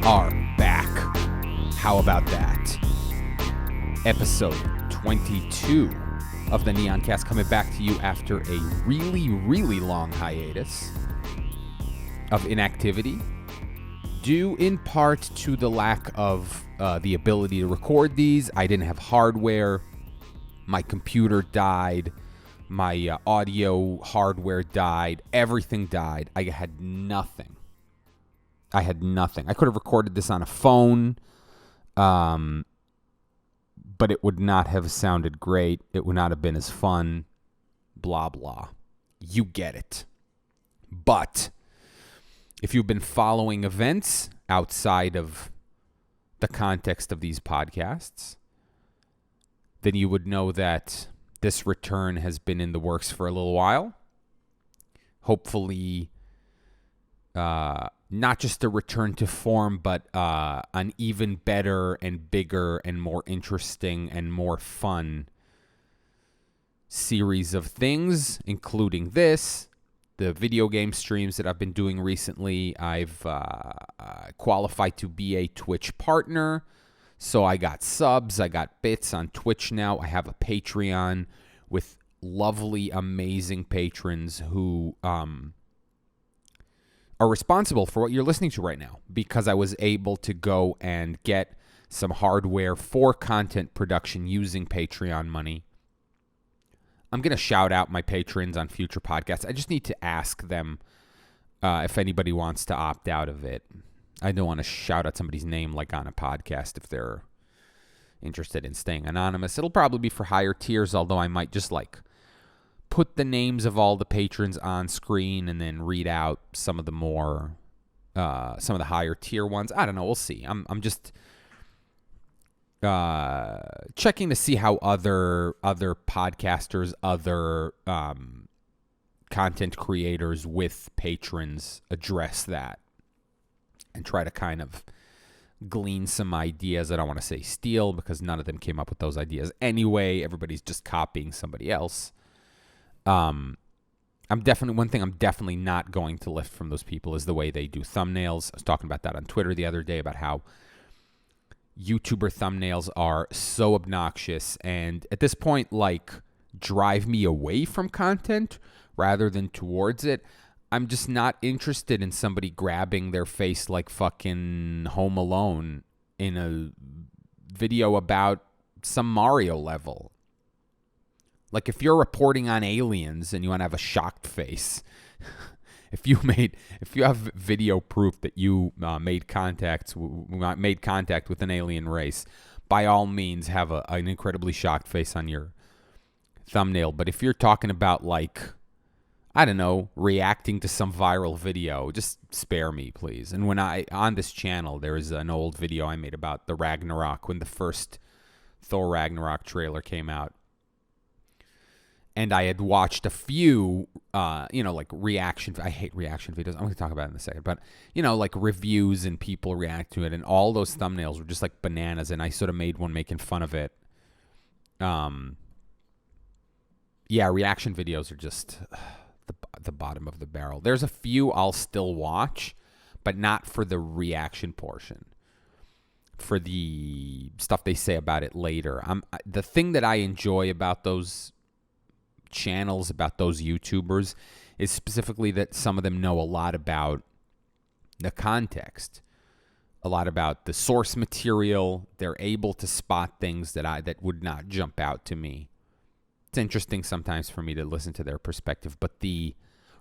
are back. How about that? Episode 22 of the Neoncast coming back to you after a really, really long hiatus of inactivity, due in part to the lack of the ability to record these. I didn't have hardware. My computer died. My audio hardware died. Everything died. I had nothing. I could have recorded this on a phone, but it would not have sounded great. It would not have been as fun. Blah, blah. You get it. But if you've been following events outside of the context of these podcasts, then you would know that this return has been in the works for a little while. Hopefully, not just a return to form, but an even better and bigger and more interesting and more fun series of things, including this, the video game streams that I've been doing recently. I've qualified to be a Twitch partner, so I got subs, I got bits on Twitch now. I have a Patreon with lovely, amazing patrons who are responsible for what you're listening to right now, because I was able to go and get some hardware for content production using Patreon money. I'm going to shout out my patrons on future podcasts. I just need to ask them if anybody wants to opt out of it. I don't want to shout out somebody's name like on a podcast if they're interested in staying anonymous. It'll probably be for higher tiers, although I might just put the names of all the patrons on screen and then read out some of the more, some of the higher tier ones. I don't know. We'll see. I'm just checking to see how other podcasters, other content creators with patrons address that, and try to kind of glean some ideas. I don't want to say steal, because none of them came up with those ideas anyway. Everybody's just copying somebody else. One thing I'm definitely not going to lift from those people is the way they do thumbnails. I was talking about that on Twitter the other day, about how YouTuber thumbnails are so obnoxious and at this point drive me away from content rather than towards it. I'm just not interested in somebody grabbing their face like fucking Home Alone in a video about some Mario level. Like, if you're reporting on aliens and you want to have a shocked face, if you have video proof that you made contact with an alien race, by all means have an incredibly shocked face on your thumbnail. But if you're talking about I don't know, reacting to some viral video, just spare me, please. And on this channel, there is an old video I made about the Ragnarok, when the first Thor Ragnarok trailer came out. And I had watched a few, reaction. I hate reaction videos. I'm going to talk about it in a second. But, reviews and people react to it. And all those thumbnails were just bananas. And I sort of made one making fun of it. Reaction videos are just the bottom of the barrel. There's a few I'll still watch, but not for the reaction portion. For the stuff they say about it later. The thing that I enjoy about those channels, about those YouTubers, is specifically that some of them know a lot about the context, a lot about the source material. They're able to spot things that would not jump out to me. It's interesting sometimes for me to listen to their perspective, but the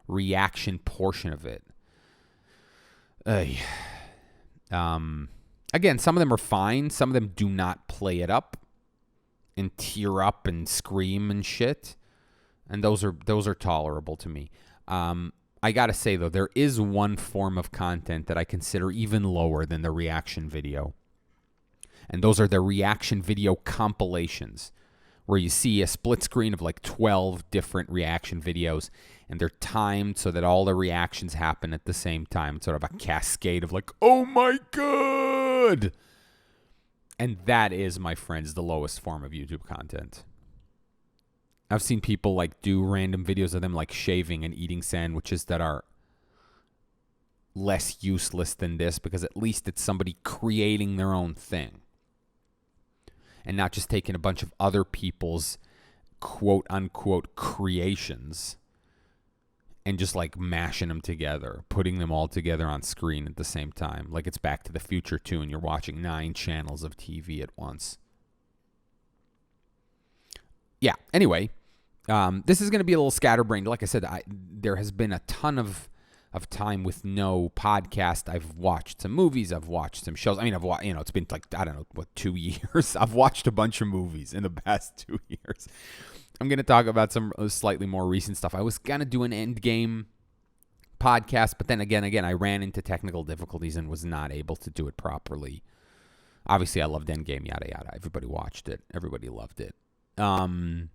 reaction portion of it, again, some of them are fine. Some of them do not play it up and tear up and scream and shit. And those are tolerable to me. I got to say, though, there is one form of content that I consider even lower than the reaction video. And those are the reaction video compilations, where you see a split screen of 12 different reaction videos, and they're timed so that all the reactions happen at the same time. It's sort of a cascade of oh my God! And that is, my friends, the lowest form of YouTube content. I've seen people do random videos of them shaving and eating sandwiches that are less useless than this, because at least it's somebody creating their own thing and not just taking a bunch of other people's quote unquote creations and just like mashing them together, putting them all together on screen at the same time. Like it's Back to the Future 2 and you're watching 9 channels of TV at once. Yeah, anyway, this is going to be a little scatterbrained. Like I said, there has been a ton of time with no podcast. I've watched some movies. I've watched some shows. I mean, it's been like, 2 years. I've watched a bunch of movies in the past 2 years. I'm going to talk about some slightly more recent stuff. I was going to do an Endgame podcast, but then again, I ran into technical difficulties and was not able to do it properly. Obviously, I loved Endgame, yada, yada. Everybody watched it. Everybody loved it. And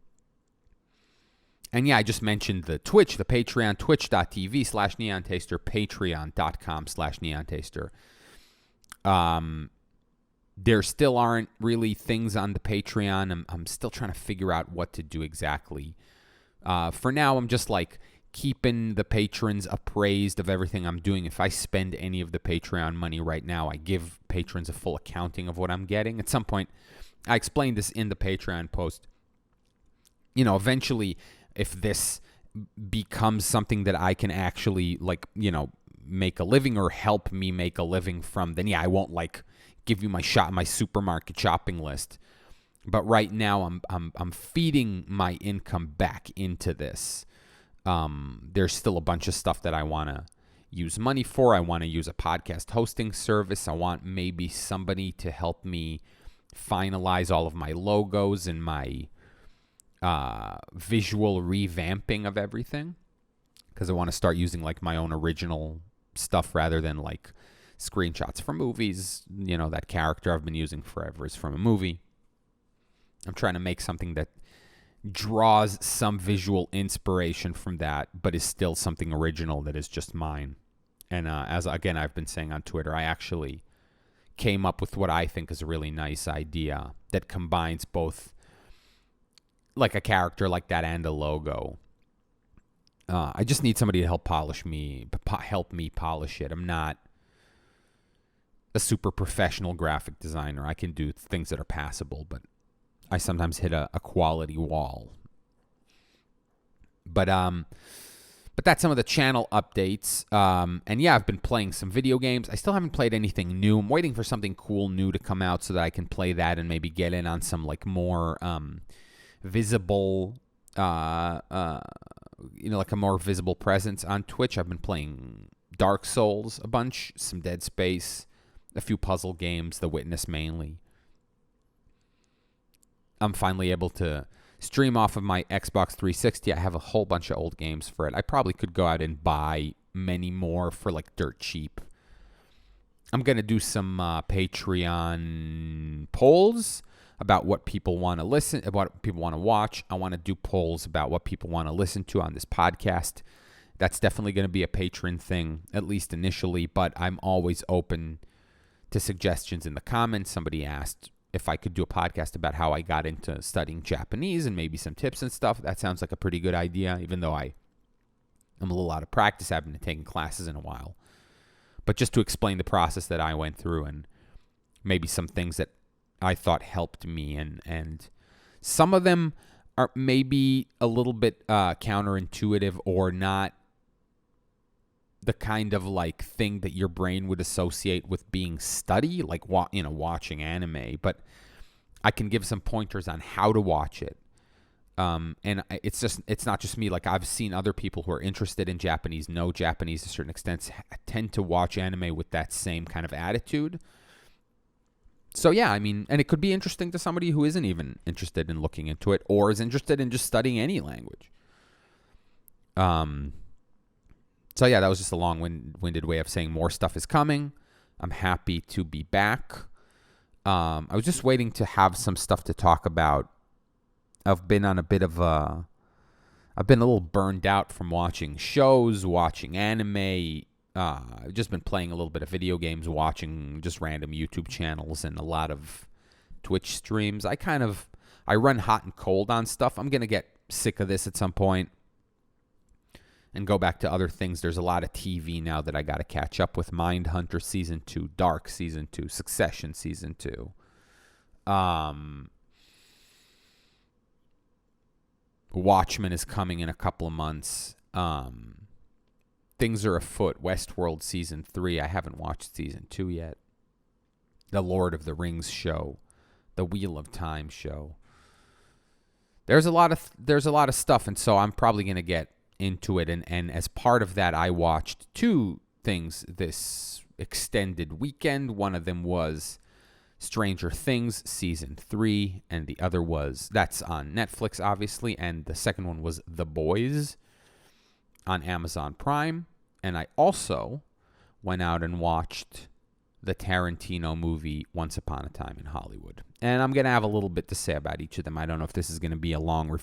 yeah, I just mentioned the Twitch, the Patreon, twitch.tv/Neontaster, patreon.com/Neontaster. There still aren't really things on the Patreon. I'm still trying to figure out what to do exactly. For now, I'm just like keeping the patrons appraised of everything I'm doing. If I spend any of the Patreon money right now, I give patrons a full accounting of what I'm getting. At some point, I explained this in the Patreon post. Eventually, if this becomes something that I can actually, make a living or help me make a living from, then yeah, I won't give you my supermarket shopping list. But right now, I'm feeding my income back into this. There's still a bunch of stuff that I want to use money for. I want to use a podcast hosting service. I want maybe somebody to help me finalize all of my logos and my visual revamping of everything, because I want to start using my own original stuff rather than screenshots from movies. That character I've been using forever is from a movie. I'm trying to make something that draws some visual inspiration from that, but is still something original that is just mine. And as again I've been saying on Twitter, I actually came up with what I think is a really nice idea that combines both a character like that and a logo. I just need somebody to help me polish it. I'm not a super professional graphic designer. I can do things that are passable, but I sometimes hit a quality wall. But that's some of the channel updates. And yeah, I've been playing some video games. I still haven't played anything new. I'm waiting for something cool new to come out so that I can play that and maybe get in on some more visible, a more visible presence on Twitch. I've been playing Dark Souls a bunch, some Dead Space, a few puzzle games, The Witness mainly. I'm finally able to stream off of my Xbox 360. I have a whole bunch of old games for it. I probably could go out and buy many more for dirt cheap. I'm going to do some Patreon polls about what people want to listen, what people want to watch. I want to do polls about what people want to listen to on this podcast. That's definitely going to be a patron thing, at least initially, but I'm always open to suggestions in the comments. Somebody asked if I could do a podcast about how I got into studying Japanese and maybe some tips and stuff. That sounds like a pretty good idea, even though I'm a little out of practice. I haven't been taking classes in a while. But just to explain the process that I went through and maybe some things that I thought helped me. And some of them are maybe a little bit counterintuitive or not the kind of thing that your brain would associate with being study, watching anime. But I can give some pointers on how to watch it. And it's not just me. I've seen other people who are interested in Japanese, know Japanese to a certain extent, tend to watch anime with that same kind of attitude. So yeah, and it could be interesting to somebody who isn't even interested in looking into it or is interested in just studying any language. So yeah, that was just a long-winded way of saying more stuff is coming. I'm happy to be back. I was just waiting to have some stuff to talk about. I've been a little burned out from watching shows, watching anime. I've just been playing a little bit of video games, watching just random YouTube channels and a lot of Twitch streams. I run hot and cold on stuff. I'm going to get sick of this at some point. and go back to other things. There's a lot of TV now that I got to catch up with. Mindhunter Season 2, Dark Season 2, Succession Season 2. Watchmen is coming in a couple of months. Things are afoot. Westworld Season 3. I haven't watched Season 2 yet. The Lord of the Rings show. The Wheel of Time show. There's a lot of stuff, and so I'm probably going to get into it. And as part of that, I watched 2 things this extended weekend. One of them was Stranger Things Season 3, and the other was, that's on Netflix, obviously, and the second one was The Boys on Amazon Prime. And I also went out and watched the Tarantino movie Once Upon a Time in Hollywood. And I'm going to have a little bit to say about each of them. I don't know if this is going to be a long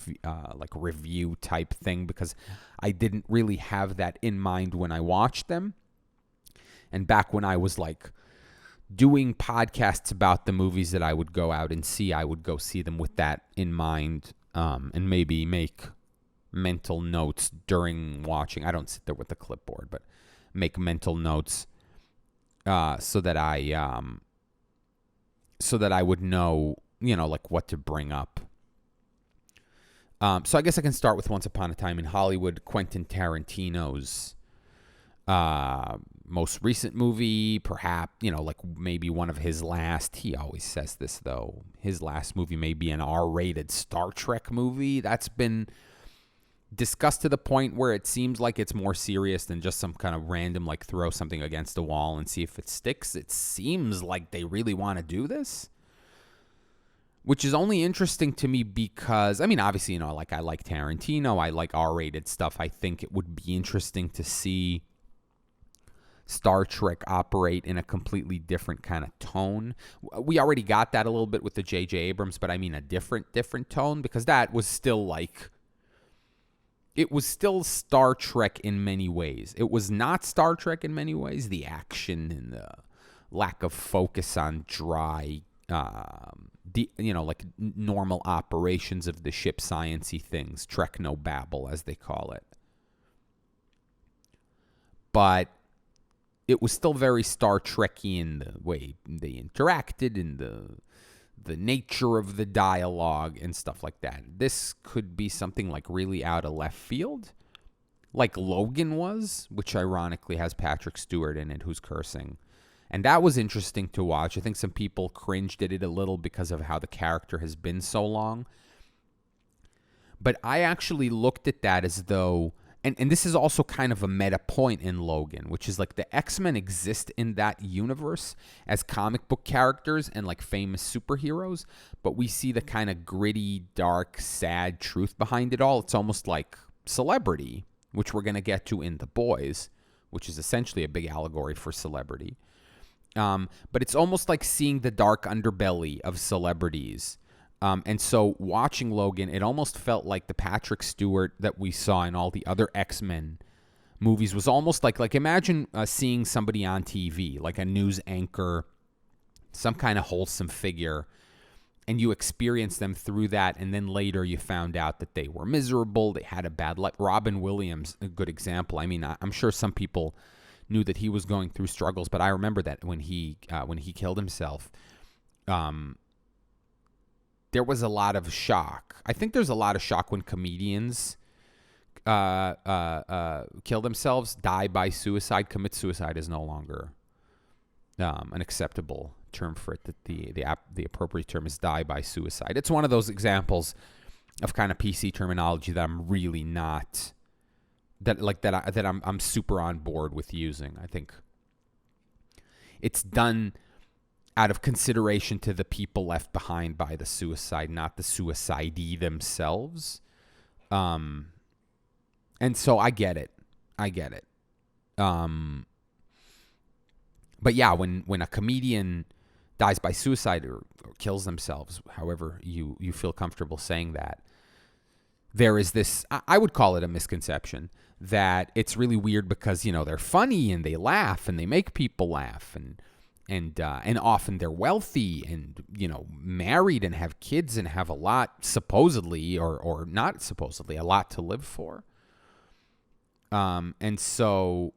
review type thing, because I didn't really have that in mind when I watched them. And back when I was doing podcasts about the movies that I would go out and see, I would go see them with that in mind, and maybe make mental notes during watching. I don't sit there with a clipboard, but make mental notes so that I would know, what to bring up. So I guess I can start with Once Upon a Time in Hollywood, Quentin Tarantino's most recent movie, perhaps, maybe one of his last. He always says this, though. His last movie may be an R-rated Star Trek movie. That's been discussed to the point where it seems like it's more serious than just some kind of random, throw something against a wall and see if it sticks. It seems like they really want to do this, which is only interesting to me because, obviously, I like Tarantino. I like R-rated stuff. I think it would be interesting to see Star Trek operate in a completely different kind of tone. We already got that a little bit with the J.J. Abrams, but I mean a different tone, because that was still it was still Star Trek in many ways. It was not Star Trek in many ways. The action and the lack of focus on dry, normal operations of the ship, science-y things, Treknobabble, as they call it. But it was still very Star Trek-y in the way they interacted, in the nature of the dialogue and stuff like that. This could be something really out of left field, like Logan was, which ironically has Patrick Stewart in it, who's cursing. And that was interesting to watch. I think some people cringed at it a little because of how the character has been so long. But I actually looked at that as though, and this is also kind of a meta point in Logan, which is the X-Men exist in that universe as comic book characters and famous superheroes, but we see the kind of gritty, dark, sad truth behind it all. It's almost like Celebrity, which we're going to get to in The Boys, which is essentially a big allegory for celebrity. But it's almost like seeing the dark underbelly of celebrities. And so watching Logan, it almost felt like the Patrick Stewart that we saw in all the other X-Men movies was almost like imagine seeing somebody on TV, like a news anchor, some kind of wholesome figure, and you experience them through that, and then later you found out that they were miserable, they had a bad life. Robin Williams, a good example. I'm sure some people knew that he was going through struggles, but I remember that when he killed himself, there was a lot of shock. I think there's a lot of shock when comedians kill themselves, die by suicide. Commit suicide is no longer an acceptable term for it. That the appropriate term is die by suicide. It's one of those examples of kind of PC terminology that I'm really not I'm super on board with using. I think it's done out of consideration to the people left behind by the suicide, not the suicidee themselves. And so I get it. But yeah, when a comedian dies by suicide or kills themselves, however you feel comfortable saying that, there is this, I would call it a misconception, that it's really weird because, they're funny and they laugh and they make people laugh and often they're wealthy and, married and have kids and have a lot, supposedly or not supposedly, a lot to live for. And so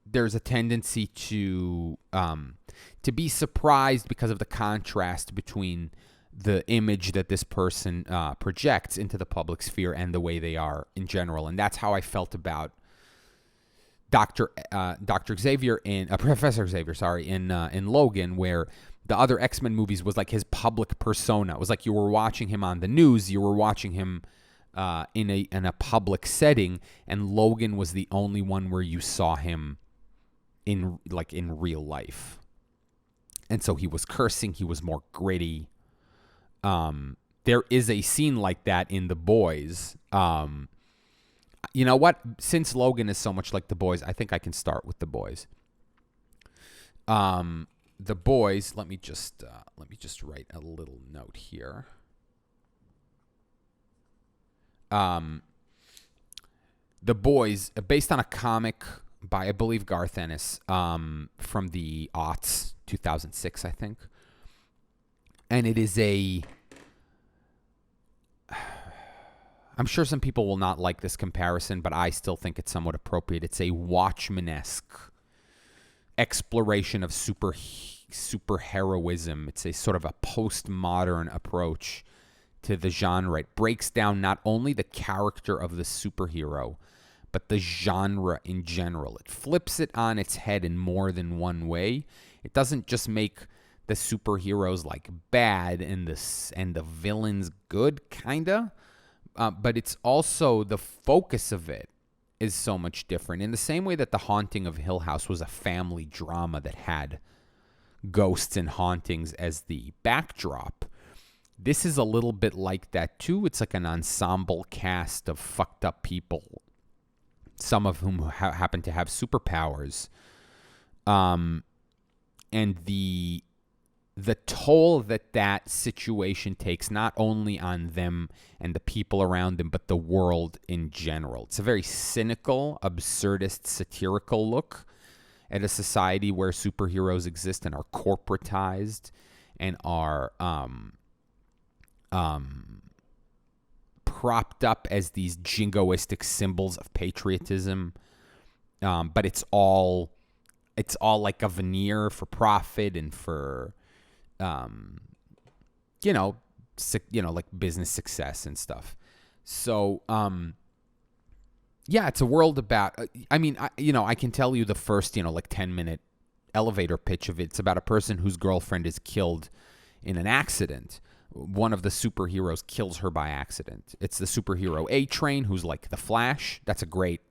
there's a tendency to be surprised because of the contrast between the image that this person projects into the public sphere and the way they are in general. And that's how I felt about Dr. Xavier Professor Xavier, in Logan, where the other X-Men movies was like his public persona. It was like you were watching him on the news, you were watching him in a public setting, and Logan was the only one where you saw him in real life. And so he was cursing, he was more gritty. There is a scene like that in The Boys. You know what? Since Logan is so much like The Boys, I think I can start with The Boys. The Boys. Let me just write a little note here. The Boys, based on a comic by, I believe, Garth Ennis, from the aughts, 2006, I think. And it is I'm sure some people will not like this comparison, but I still think it's somewhat appropriate. It's a Watchmen-esque exploration of superheroism. It's a sort of a postmodern approach to the genre. It breaks down not only the character of the superhero, but the genre in general. It flips it on its head in more than one way. It doesn't just make the superheroes like bad and the villains good, kinda. But it's also the focus of it is so much different. In the same way that The Haunting of Hill House was a family drama that had ghosts and hauntings as the backdrop, this is a little bit like that too. It's like an ensemble cast of fucked up people, some of whom happen to have superpowers. And the toll that situation takes not only on them and the people around them, but the world in general. It's a very cynical, absurdist, satirical look at a society where superheroes exist and are corporatized and are propped up as these jingoistic symbols of patriotism. But it's all like a veneer for profit and for like business success and stuff. So, it's a world about, I can tell you the first, 10-minute elevator pitch of it. It's about a person whose girlfriend is killed in an accident. One of the superheroes kills her by accident. It's the superhero A-Train, who's like the Flash. That's a great,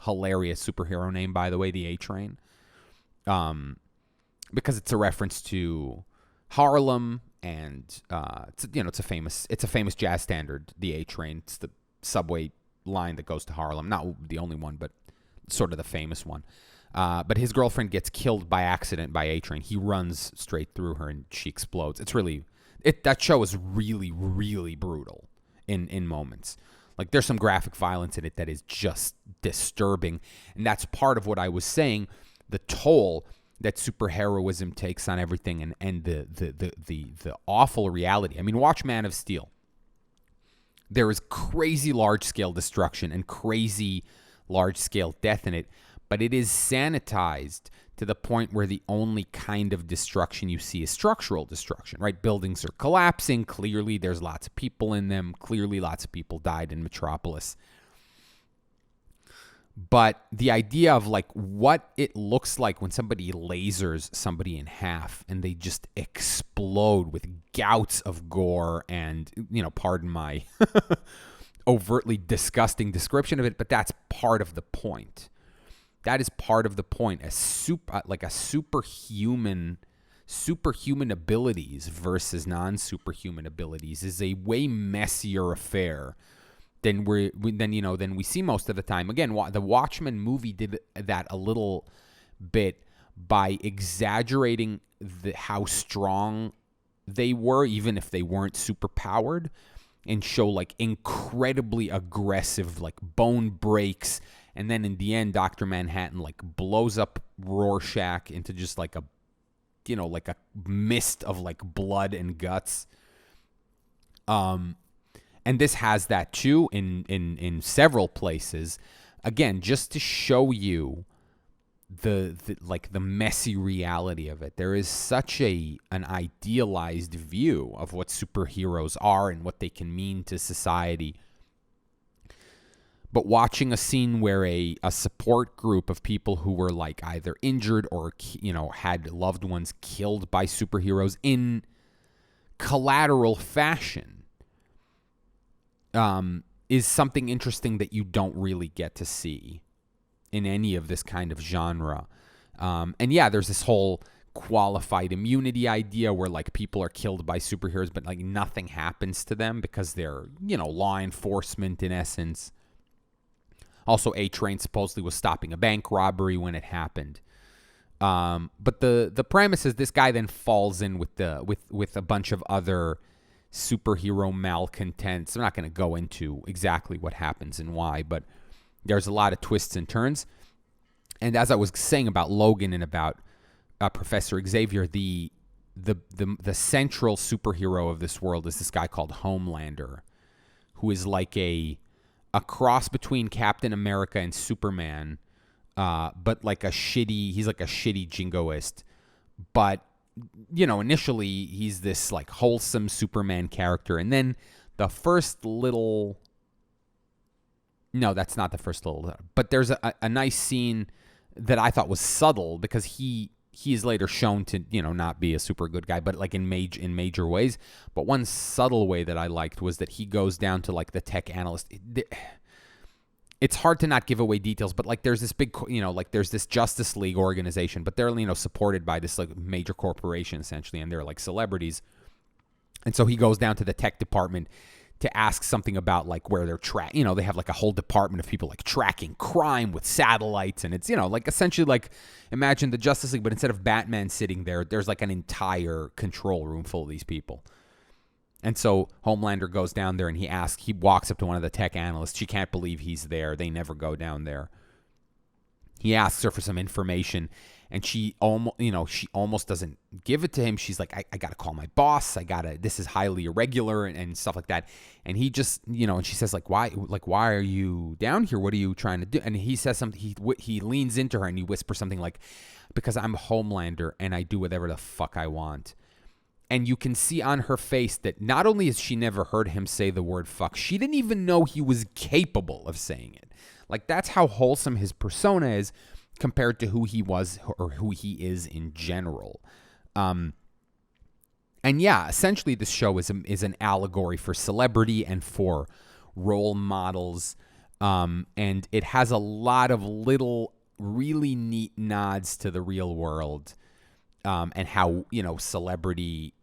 hilarious superhero name, by the way, the A-Train. Because it's a reference to Harlem, and it's a famous jazz standard, the A-Train. It's the subway line that goes to Harlem. Not the only one, but sort of the famous one. But his girlfriend gets killed by accident by A-Train. He runs straight through her and she explodes. It's really, that show is really, really brutal in moments. Like, there's some graphic violence in it that is just disturbing. And that's part of what I was saying, the toll that superheroism takes on everything, and the awful reality. I mean, watch Man of Steel. There is crazy large-scale destruction and crazy large-scale death in it, but it is sanitized to the point where the only kind of destruction you see is structural destruction, right? Buildings are collapsing. Clearly, there's lots of people in them. Clearly, lots of people died in Metropolis. But the idea of like what it looks like when somebody lasers somebody in half and they just explode with gouts of gore and, pardon my overtly disgusting description of it, but that's part of the point. That is part of the point. Superhuman abilities versus non-superhuman abilities is a way messier affair than we see most of the time. Again, the Watchmen movie did that a little bit by exaggerating how strong they were, even if they weren't super powered, and show like incredibly aggressive, like bone breaks, and then in the end, Dr. Manhattan like blows up Rorschach into just like a mist of like blood and guts. And this has that too in several places. Again, just to show you the messy reality of it. There is such an idealized view of what superheroes are and what they can mean to society. But watching a scene where a support group of people who were like either injured or, had loved ones killed by superheroes in collateral fashion is something interesting that you don't really get to see in any of this kind of genre. And yeah, there's this whole qualified immunity idea where like people are killed by superheroes, but like nothing happens to them because they're, law enforcement in essence. Also, A-Train supposedly was stopping a bank robbery when it happened. But the premise is this guy then falls in with a bunch of other superhero malcontents. I'm not going to go into exactly what happens and why, but there's a lot of twists and turns. And as I was saying about Logan and about Professor Xavier, the central superhero of this world is this guy called Homelander, who is like a cross between Captain America and Superman, but like he's like a shitty jingoist. But, initially he's this like wholesome Superman character. And then the first little... No, that's not the first little... But there's a nice scene that I thought was subtle because he is later shown to, not be a super good guy, but like in major ways. But one subtle way that I liked was that he goes down to like the tech analyst. It's hard to not give away details, but like there's this big, there's this Justice League organization, but they're, supported by this like major corporation essentially, and they're like celebrities. And so he goes down to the tech department to ask something about like where they're they have like a whole department of people like tracking crime with satellites. And it's, like essentially like imagine the Justice League, but instead of Batman sitting there, there's like an entire control room full of these people. And so Homelander goes down there and he walks up to one of the tech analysts. She can't believe he's there. They never go down there. He asks her for some information and she almost doesn't give it to him. She's like, I got to call my boss. This is highly irregular and stuff like that. And he just, and she says why are you down here? What are you trying to do? And he says something, he leans into her and he whispers something like, because I'm Homelander and I do whatever the fuck I want. And you can see on her face that not only has she never heard him say the word fuck, she didn't even know he was capable of saying it. Like, that's how wholesome his persona is compared to who he was or who he is in general. And yeah, essentially this show is an allegory for celebrity and for role models. And it has a lot of little really neat nods to the real world and how, celebrity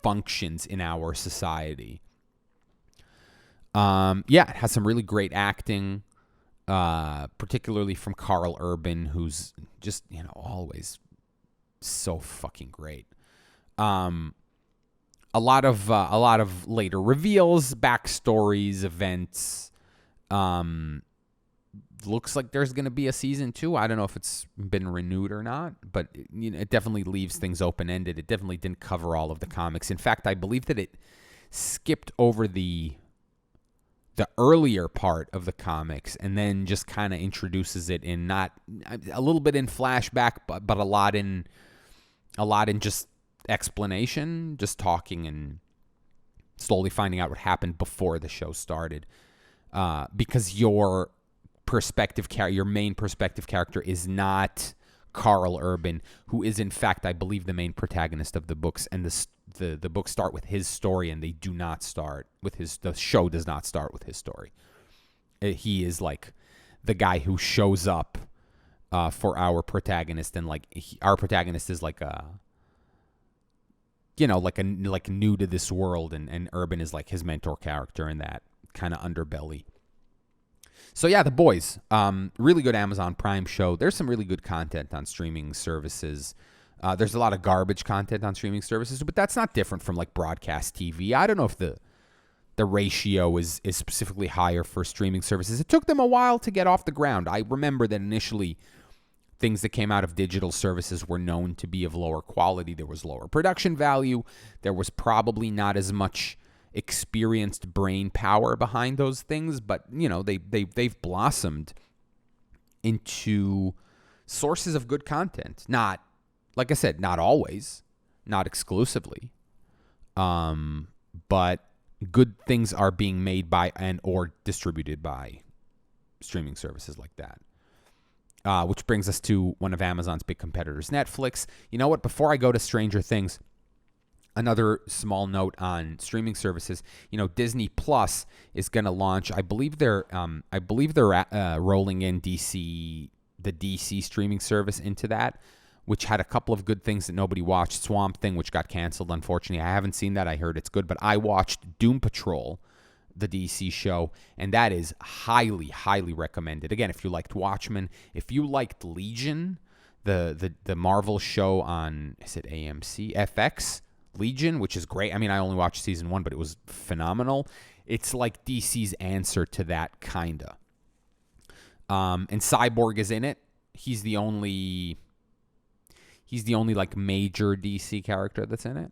functions in our society. Yeah, it has some really great acting, particularly from Karl Urban, who's just, always so fucking great. A lot of later reveals, backstories, events. Looks like there's going to be a season 2. I don't know if it's been renewed or not, but it definitely leaves things open-ended. It definitely didn't cover all of the comics. In fact, I believe that it skipped over the earlier part of the comics and then just kind of introduces it in not a little bit in flashback, but a lot in just explanation, just talking and slowly finding out what happened before the show started. Because your main perspective character is not Karl Urban, who is in fact, I believe, the main protagonist of the books, and the books start with his story, and they do not start with the show does not start with his story. He is like the guy who shows up for our protagonist, and our protagonist is like new to this world, and Urban is like his mentor character in that kind of underbelly. So yeah, The Boys, really good Amazon Prime show. There's some really good content on streaming services. There's a lot of garbage content on streaming services, but that's not different from like broadcast TV. I don't know if the ratio is specifically higher for streaming services. It took them a while to get off the ground. I remember that initially things that came out of digital services were known to be of lower quality. There was lower production value. There was probably not as much experienced brain power behind those things, but they've blossomed into sources of good content. Not, like I said, not always, not exclusively, but good things are being made by and or distributed by streaming services like that. Which brings us to one of Amazon's big competitors, Netflix. You know what? Before I go to Stranger Things, another small note on streaming services. Disney Plus is going to launch. I believe they're rolling in the DC streaming service into that, which had a couple of good things that nobody watched. Swamp Thing, which got canceled, unfortunately. I haven't seen that. I heard it's good, but I watched Doom Patrol, the DC show, and that is highly, highly recommended. Again, if you liked Watchmen, if you liked Legion, the Marvel show on, is it AMC? FX? Legion, which is great. I mean, I only watched season 1, but it was phenomenal. It's like DC's answer to that, kinda. And Cyborg is in it. He's the only like major DC character that's in it.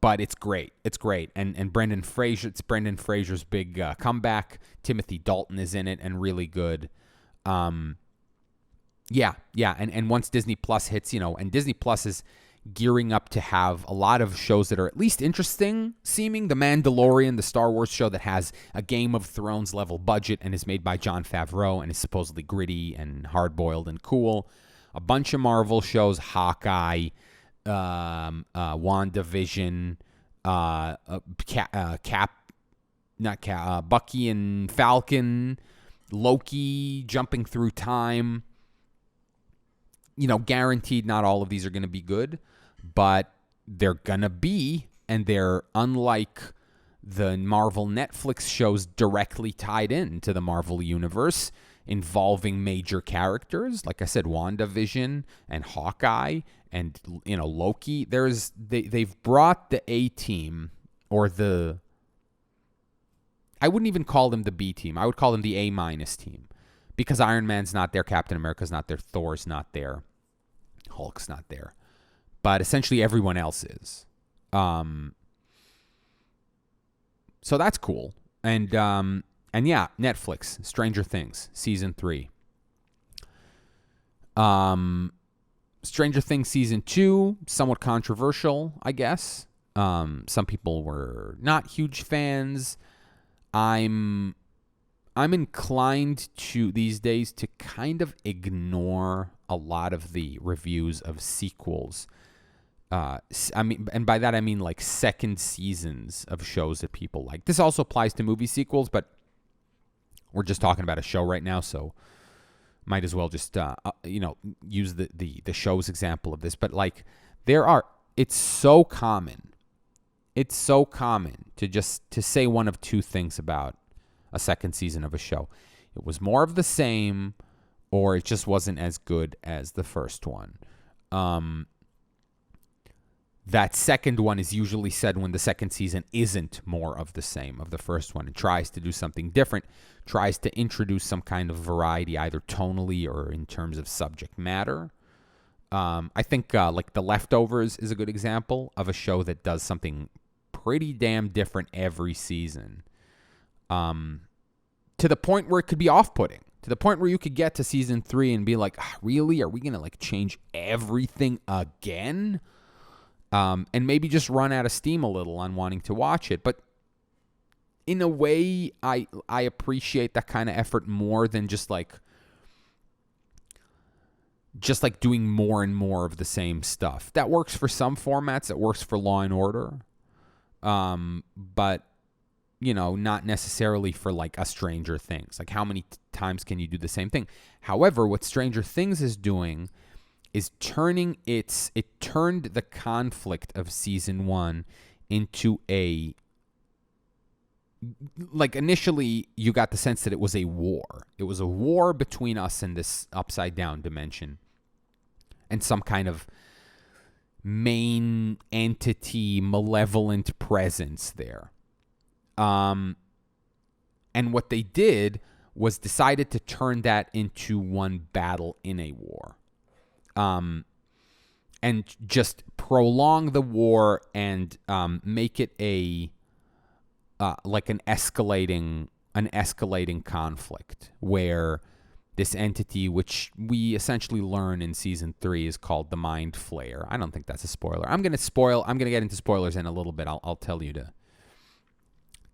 But it's great. It's great. And Brendan Fraser, it's Brendan Fraser's big comeback. Timothy Dalton is in it and really good. Yeah. And once Disney Plus hits, and Disney Plus is gearing up to have a lot of shows that are at least interesting seeming. The Mandalorian, the Star Wars show that has a Game of Thrones level budget and is made by Jon Favreau and is supposedly gritty and hard-boiled and cool. A bunch of Marvel shows, Hawkeye, WandaVision, Bucky and Falcon, Loki, Jumping Through Time. Guaranteed not all of these are going to be good, but they're going to be, and they're unlike the Marvel Netflix shows directly tied into the Marvel universe involving major characters. Like I said, WandaVision and Hawkeye and, Loki. They've brought the A team, or I wouldn't even call them the B team. I would call them the A- team. Because Iron Man's not there, Captain America's not there, Thor's not there, Hulk's not there. But essentially everyone else is. So that's cool. And yeah, Netflix, Stranger Things, Season 3. Stranger Things Season 2, somewhat controversial, I guess. Some people were not huge fans. I'm inclined to these days to kind of ignore a lot of the reviews of sequels. And by that I mean like second seasons of shows that people like. This also applies to movie sequels, but we're just talking about a show right now, so might as well just use the show's example of this. But like it's so common to say one of two things about a second season of a show. It was more of the same, or it just wasn't as good as the first one. That second one is usually said when the second season isn't more of the same of the first one. It tries to do something different, tries to introduce some kind of variety, either tonally or in terms of subject matter. I think like The Leftovers is a good example of a show that does something pretty damn different every season. To the point where it could be off-putting, to the point where you could get to season 3 and be like, really? Are we going to like change everything again? And maybe just run out of steam a little on wanting to watch it. But in a way, I appreciate that kind of effort more than just like doing more and more of the same stuff. That works for some formats. It works for Law and Order. But not necessarily for like a Stranger Things. Like how many times can you do the same thing? However, what Stranger Things is doing is it turned the conflict of season 1 into like initially you got the sense that it was a war. It was a war between us and this upside down dimension and some kind of main entity, malevolent presence there. And what they did was decided to turn that into one battle in a war. And just prolong the war and make it like an escalating conflict where this entity, which we essentially learn in season 3, is called the Mind Flayer. I don't think that's a spoiler. I'm gonna get into spoilers in a little bit. I'll tell you to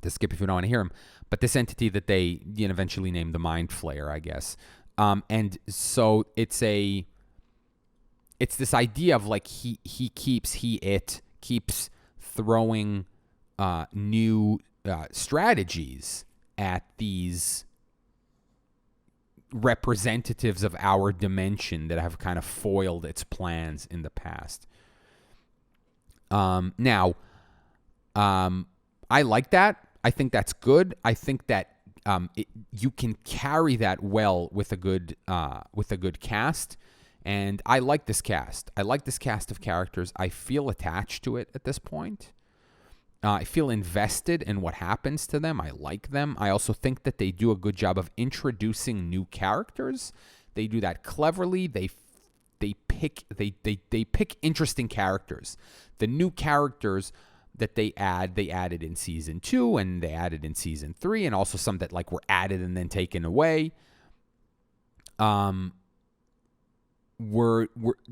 skip if you don't want to hear them. But this entity that they eventually named the Mind Flayer, I guess. And so it's this idea of like it keeps throwing new strategies at these representatives of our dimension that have kind of foiled its plans in the past. Now, I like that. I think that's good. I think that you can carry that well with a good cast, and I like this cast. I like this cast of characters. I feel attached to it at this point. I feel invested in what happens to them. I like them. I also think that they do a good job of introducing new characters. They do that cleverly. They pick interesting characters. The new characters that they added in season 2 and they added in season 3, and also some that like were added and then taken away.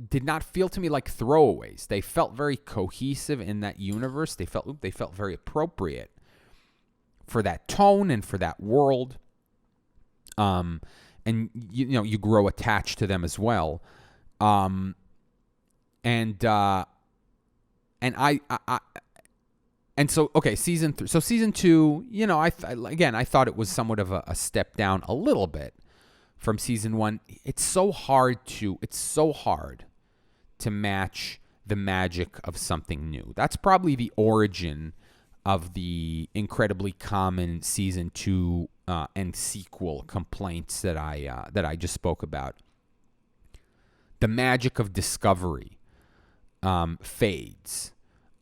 Did not feel to me like throwaways. They felt very cohesive in that universe. They felt very appropriate for that tone and for that world. And you grow attached to them as well. And so okay, season 3. So season 2, I thought it was somewhat of a step down a little bit from season 1. It's so hard to match the magic of something new. That's probably the origin of the incredibly common season 2 and sequel complaints that I just spoke about. The magic of discovery fades.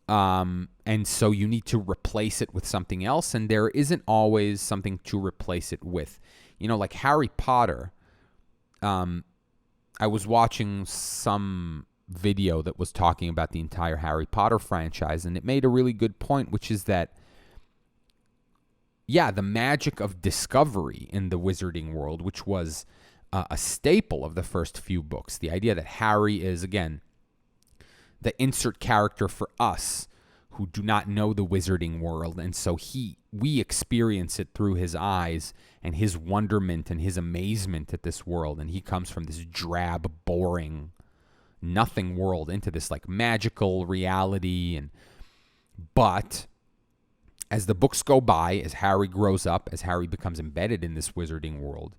And so you need to replace it with something else, and there isn't always something to replace it with. Like Harry Potter, I was watching some video that was talking about the entire Harry Potter franchise, and it made a really good point, which is that, the magic of discovery in the wizarding world, which was a staple of the first few books, the idea that Harry is, again, the insert character for us who do not know the wizarding world, and so we experience it through his eyes and his wonderment and his amazement at this world, and he comes from this drab, boring, nothing world into this like magical reality. But as the books go by, as Harry grows up, as Harry becomes embedded in this wizarding world,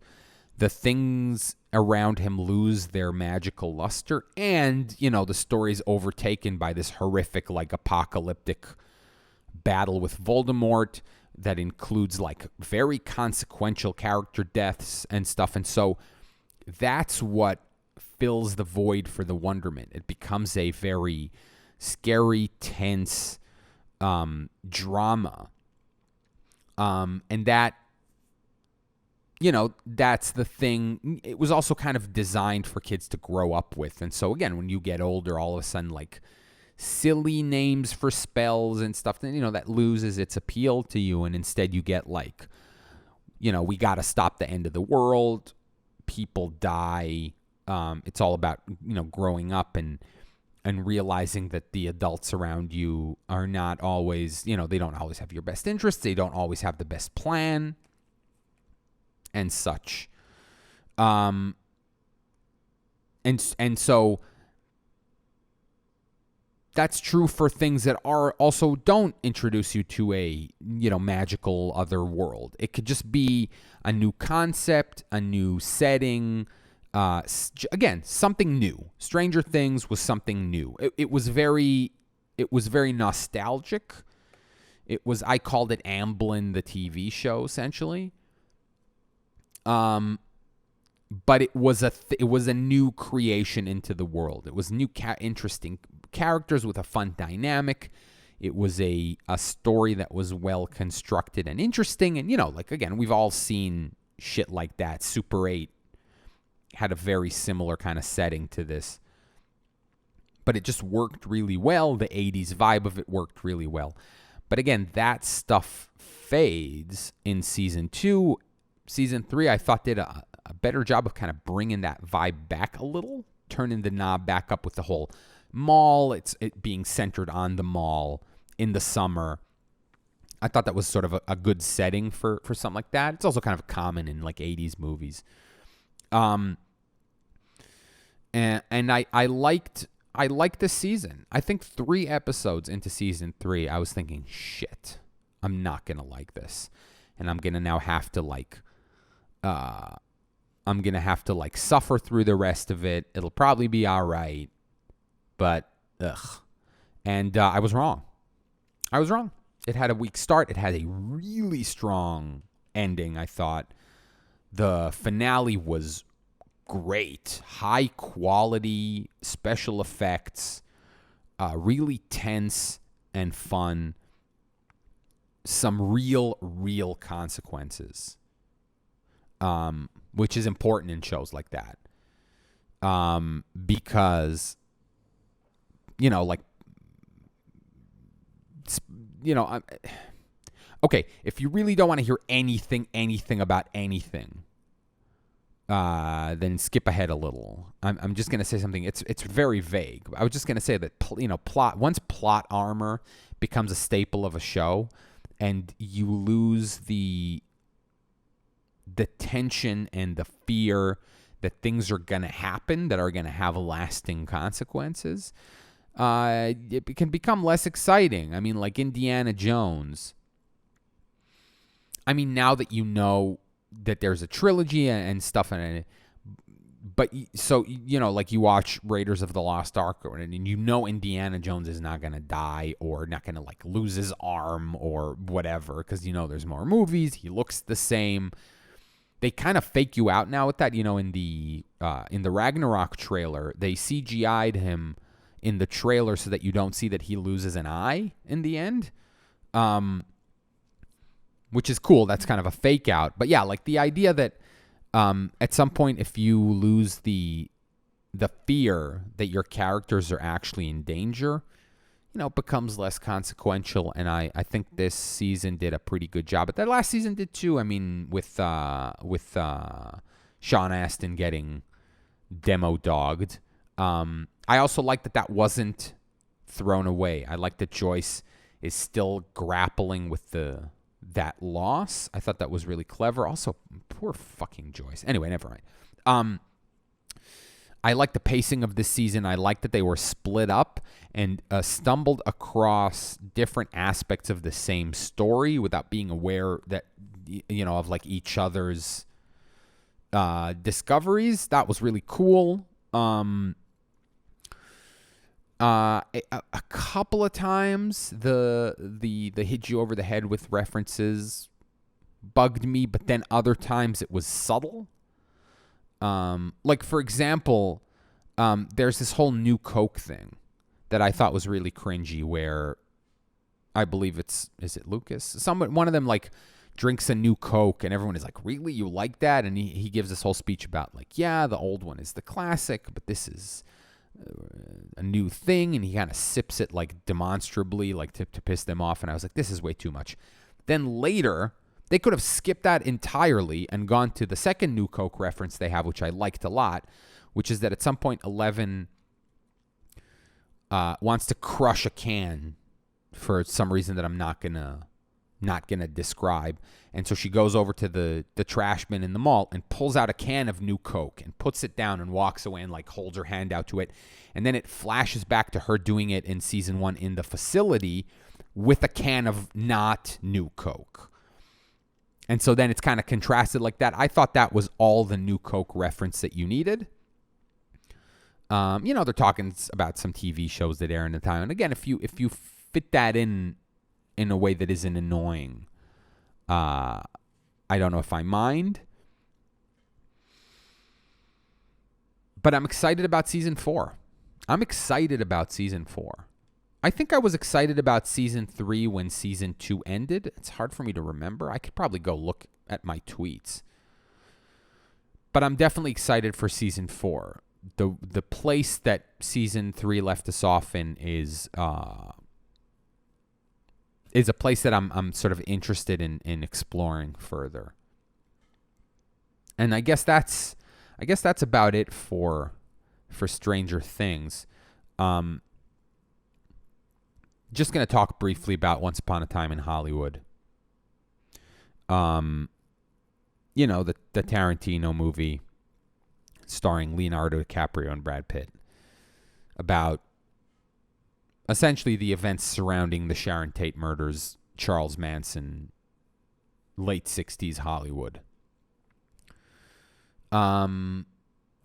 the things around him lose their magical luster, and, the story's overtaken by this horrific, like, apocalyptic battle with Voldemort that includes, like, very consequential character deaths and stuff. And so that's what fills the void for the wonderment. It becomes a very scary, tense drama. And that, that's the thing. It was also kind of designed for kids to grow up with. And so, again, when you get older, all of a sudden, like, silly names for spells and stuff, that loses its appeal to you. And instead you get, like, we got to stop the end of the world. People die. It's all about, growing up and realizing that the adults around you are not always, they don't always have your best interests. They don't always have the best plan. And such, and so that's true for things that are also don't introduce you to a magical other world. It could just be a new concept, a new setting. Again, something new. Stranger Things was something new. It was very nostalgic. I called it Amblin, the TV show, essentially. But it was a new creation into the world. It was new, interesting characters with a fun dynamic. It was a story that was well constructed and interesting. And, again, we've all seen shit like that. Super 8 had a very similar kind of setting to this. but it just worked really well. The 80s vibe of it worked really well. But again, that stuff fades in season 2. Season 3, I thought did a better job of kind of bringing that vibe back a little, turning the knob back up with the whole mall. It being centered on the mall in the summer. I thought that was sort of a good setting for something like that. It's also kind of common in like 80s movies. And I liked this season. I think 3 episodes into season 3, I was thinking, shit, I'm not going to like this. And I'm going to now have to suffer through the rest of it. It'll probably be all right. But, ugh. And I was wrong. It had a weak start. It had a really strong ending, I thought. The finale was great. High quality special effects. Really tense and fun. Some real consequences. Which is important in shows like that. Because, okay, if you really don't want to hear anything about anything, then skip ahead a little. I'm just going to say something. It's very vague. I was just going to say that, once plot armor becomes a staple of a show and you lose the tension and the fear that things are going to happen that are going to have lasting consequences, it can become less exciting. I mean, like Indiana Jones. I mean, now that you know that there's a trilogy and stuff in it, but so, like you watch Raiders of the Lost Ark and Indiana Jones is not going to die or not going to like lose his arm or whatever because, there's more movies. He looks the same. They kind of fake you out now with that. In the Ragnarok trailer, they CGI'd him in the trailer so that you don't see that he loses an eye in the end, which is cool. That's kind of a fake out. But yeah, like the idea that at some point if you lose the fear that your characters are actually in danger, becomes less consequential. And I think this season did a pretty good job. But that last season did too. I mean, with Sean Astin getting demo dogged. I also like that wasn't thrown away. I like that Joyce is still grappling with that loss. I thought that was really clever. Also, poor fucking Joyce. Anyway, never mind. I like the pacing of this season. I like that they were split up and stumbled across different aspects of the same story without being aware that, of like each other's discoveries. That was really cool. A couple of times the hit you over the head with references bugged me, but then other times it was subtle. Like for example, there's this whole New Coke thing that I thought was really cringy where I believe is it Lucas? One of them like drinks a New Coke and everyone is like, really? You like that? And he gives this whole speech about like, yeah, the old one is the classic, but this is a new thing. And he kind of sips it like demonstrably, like to piss them off. And I was like, this is way too much. Then later, they could have skipped that entirely and gone to the second New Coke reference they have, which I liked a lot, which is that at some point Eleven wants to crush a can for some reason that I'm not gonna describe. And so she goes over to the trash bin in the mall and pulls out a can of New Coke and puts it down and walks away and like holds her hand out to it. And then it flashes back to her doing it in season 1 in the facility with a can of not New Coke. And so then it's kind of contrasted like that. I thought that was all the New Coke reference that you needed. They're talking about some TV shows that air in the time. And again, if you fit that in a way that isn't annoying, I don't know if I mind. But I'm excited about season 4. I think I was excited about season 3 when season 2 ended. It's hard for me to remember. I could probably go look at my tweets. But I'm definitely excited for season 4. The place that season 3 left us off in is a place that I'm sort of interested in exploring further. And I guess that's about it for Stranger Things. Just going to talk briefly about Once Upon a Time in Hollywood. The Tarantino movie starring Leonardo DiCaprio and Brad Pitt, about essentially the events surrounding the Sharon Tate murders, Charles Manson, late 60s Hollywood. And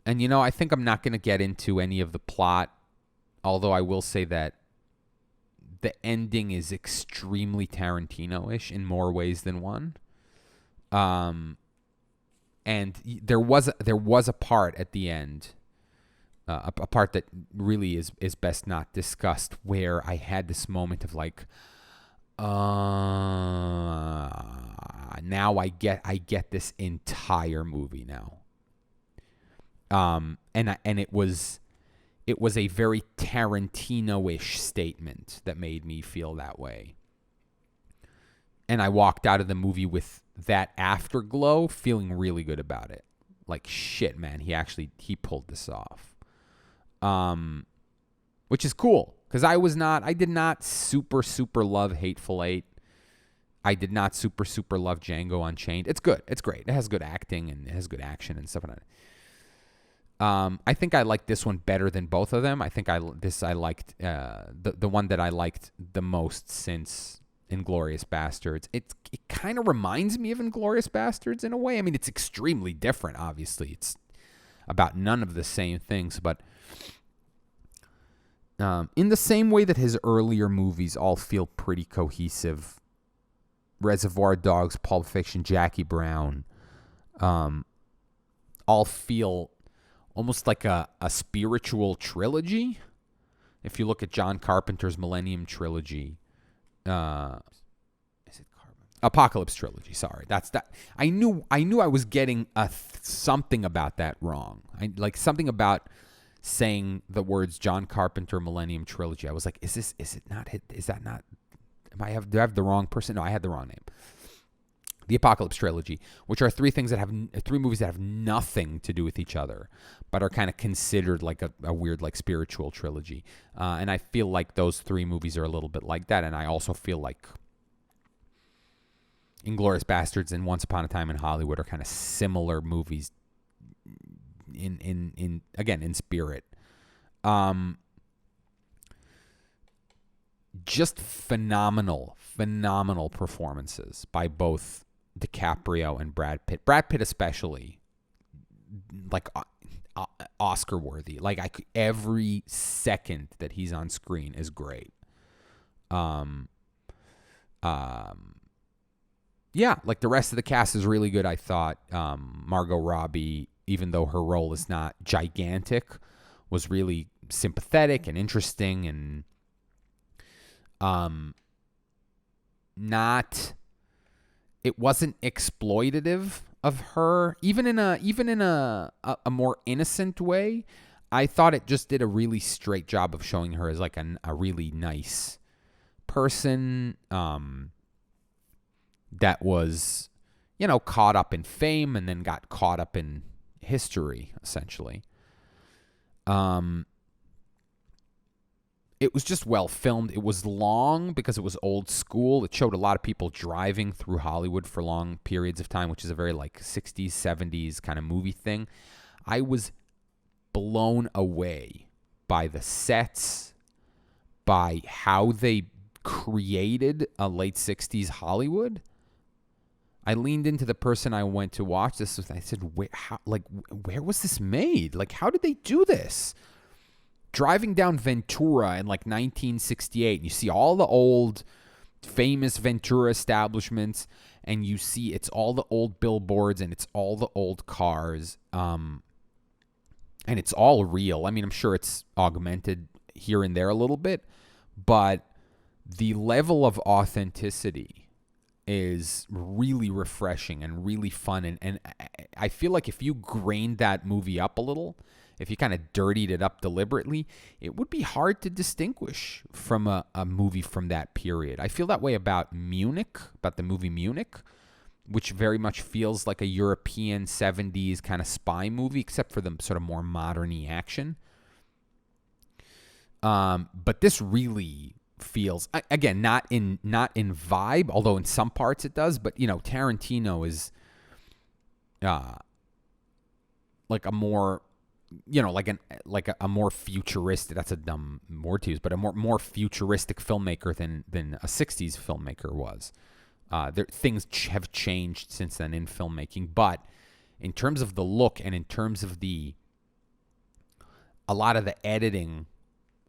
I think I'm not going to get into any of the plot, although I will say that the ending is extremely Tarantino-ish in more ways than one. And there was a part at the end, a part that really is best not discussed, where I had this moment of like, now I get this entire movie now. And it was a very Tarantino-ish statement that made me feel that way. And I walked out of the movie with that afterglow, feeling really good about it. Like, shit, man, he pulled this off. Which is cool, because I did not super, super love Hateful Eight. I did not super, super love Django Unchained. It's good. It's great. It has good acting and it has good action and stuff like that. I think I liked this one better than both of them. I think I liked the one that I liked the most since Inglourious Bastards. It kind of reminds me of Inglourious Bastards in a way. I mean, it's extremely different, obviously. It's about none of the same things, but in the same way that his earlier movies all feel pretty cohesive, Reservoir Dogs, Pulp Fiction, Jackie Brown, all feel almost like a spiritual trilogy. If you look at John Carpenter's Millennium Trilogy, is it Apocalypse Trilogy? Sorry, that's that. I knew I was getting something about that wrong. Something about saying the words John Carpenter Millennium Trilogy. I was like, do I have the wrong person? No, I had the wrong name. The Apocalypse Trilogy, which are three movies that have nothing to do with each other, but are kind of considered like a weird, like, spiritual trilogy. And I feel like those three movies are a little bit like that. And I also feel like Inglourious Bastards and Once Upon a Time in Hollywood are kind of similar movies in spirit. Just phenomenal performances by both DiCaprio and Brad Pitt. Brad Pitt especially, like, Oscar worthy. Like, every second that he's on screen is great. Yeah, like, the rest of the cast is really good. I thought Margot Robbie, even though her role is not gigantic, was really sympathetic and interesting, and it wasn't exploitative of her, even in a more innocent way. I thought it just did a really straight job of showing her as like a really nice person, that was, caught up in fame and then got caught up in history, essentially. It was just well filmed. It was long because it was old school. It showed a lot of people driving through Hollywood for long periods of time, which is a very, like, 60s, 70s kind of movie thing. I was blown away by the sets, by how they created a late 60s Hollywood. I leaned into the person I went to watch this with. I said, where was this made? Like, how did they do this? Driving down Ventura in like 1968, and you see all the old famous Ventura establishments, and you see it's all the old billboards and it's all the old cars, and it's all real. I mean, I'm sure it's augmented here and there a little bit, but the level of authenticity is really refreshing and really fun, and I feel like if you grained that movie up a little, if you kind of dirtied it up deliberately, it would be hard to distinguish from a movie from that period. I feel that way about Munich, about the movie Munich, which very much feels like a European 70s kind of spy movie, except for the sort of more modern-y action. But this really feels, again, not in vibe, although in some parts it does, but, Tarantino is like a more, like a more futuristic, that's a dumb word to use, but a more futuristic filmmaker than a 60s filmmaker was. Things have changed since then in filmmaking, but in terms of the look and in terms of a lot of the editing,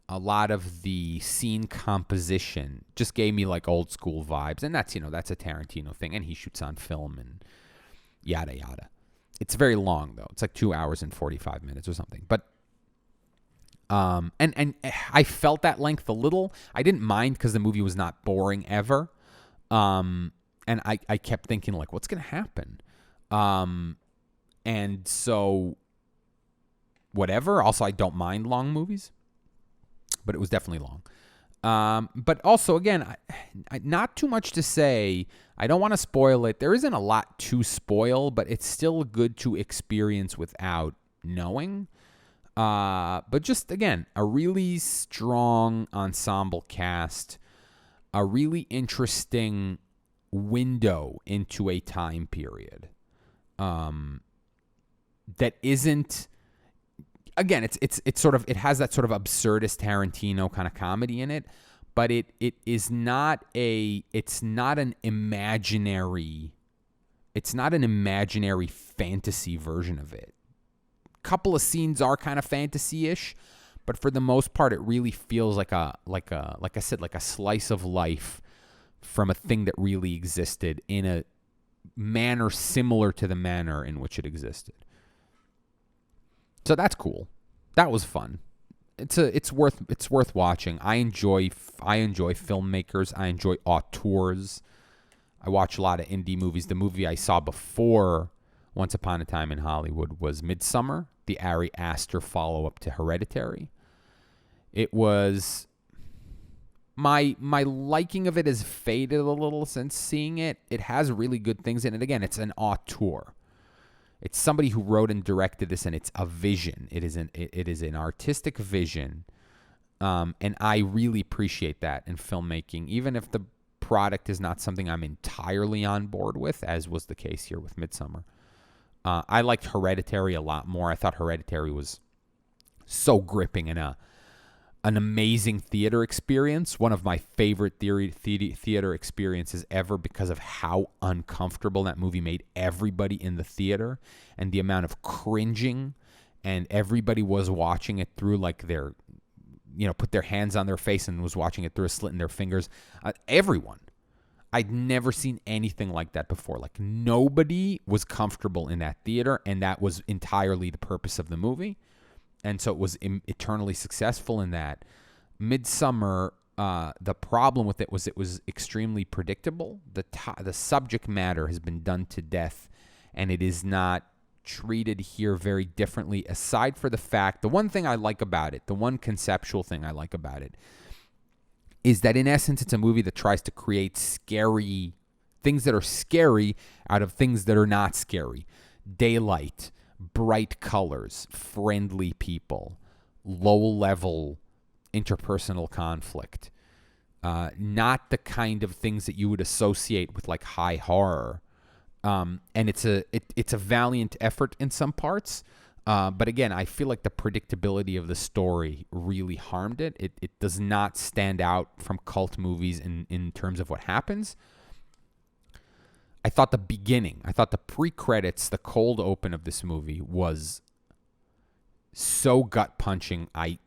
a lot of the scene composition just gave me like old school vibes. And that's a Tarantino thing, and he shoots on film and yada yada. It's very long though. It's like 2 hours and 45 minutes or something. But and I felt that length a little. I didn't mind because the movie was not boring ever. And I kept thinking, like, what's going to happen? And so, whatever. Also, I don't mind long movies, but it was definitely long. But also, again, not too much to say. I don't want to spoil it. There isn't a lot to spoil, but it's still good to experience without knowing. But just, again, a really strong ensemble cast. A really interesting window into a time period that isn't, again, it's sort of, it has that sort of absurdist Tarantino kind of comedy in it, but it's not an imaginary fantasy version of it. A couple of scenes are kind of fantasy-ish, but for the most part, it really feels like I said, like a slice of life from a thing that really existed in a manner similar to the manner in which it existed. So that's cool. That was fun. It's worth watching. I enjoy filmmakers. I enjoy auteurs. I watch a lot of indie movies. The movie I saw before Once Upon a Time in Hollywood was Midsommar, the Ari Aster follow-up to Hereditary. It was, my liking of it has faded a little since seeing it. It has really good things in it. Again, it's an auteur. It's somebody who wrote and directed this, and it's a vision. It is an artistic vision, and I really appreciate that in filmmaking, even if the product is not something I'm entirely on board with, as was the case here with Midsommar. I liked Hereditary a lot more. I thought Hereditary was so gripping and an amazing theater experience, one of my favorite theater experiences ever, because of how uncomfortable that movie made everybody in the theater and the amount of cringing, and everybody was watching it through like their, put their hands on their face and was watching it through a slit in their fingers. Everyone. I'd never seen anything like that before. Like, nobody was comfortable in that theater, and that was entirely the purpose of the movie. And so it was eternally successful in that. Midsommar, the problem with it was extremely predictable. The subject matter has been done to death, and it is not treated here very differently, aside for the fact, the one thing I like about it, the one conceptual thing I like about it, is that in essence it's a movie that tries to create scary things that are scary out of things that are not scary. Daylight, bright colors, friendly people, low-level interpersonal conflict. Not the kind of things that you would associate with like high horror. And it's a valiant effort in some parts. But again, I feel like the predictability of the story really harmed it. It does not stand out from cult movies in terms of what happens. I thought the pre-credits, the cold open of this movie was so gut-punching. I